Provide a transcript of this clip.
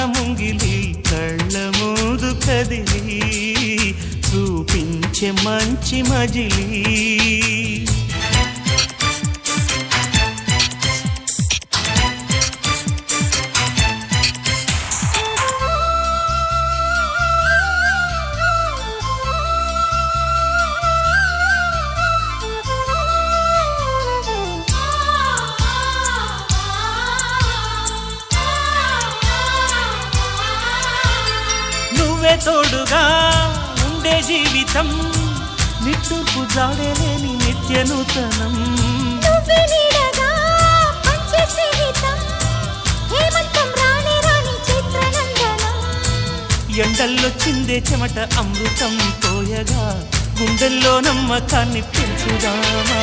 ముంగిలి కళ్ళ మూదు కదిలి చూపించే మంచి మజిలీ తోడుగా ఉండే జీవితం నిట్టూర్పు జాడలేని నిత్య నూతనం ఎండల్లో చిందే చెమట అమృతం పోయగా గుండెల్లో నమ్మకాన్ని పెంచుదామా.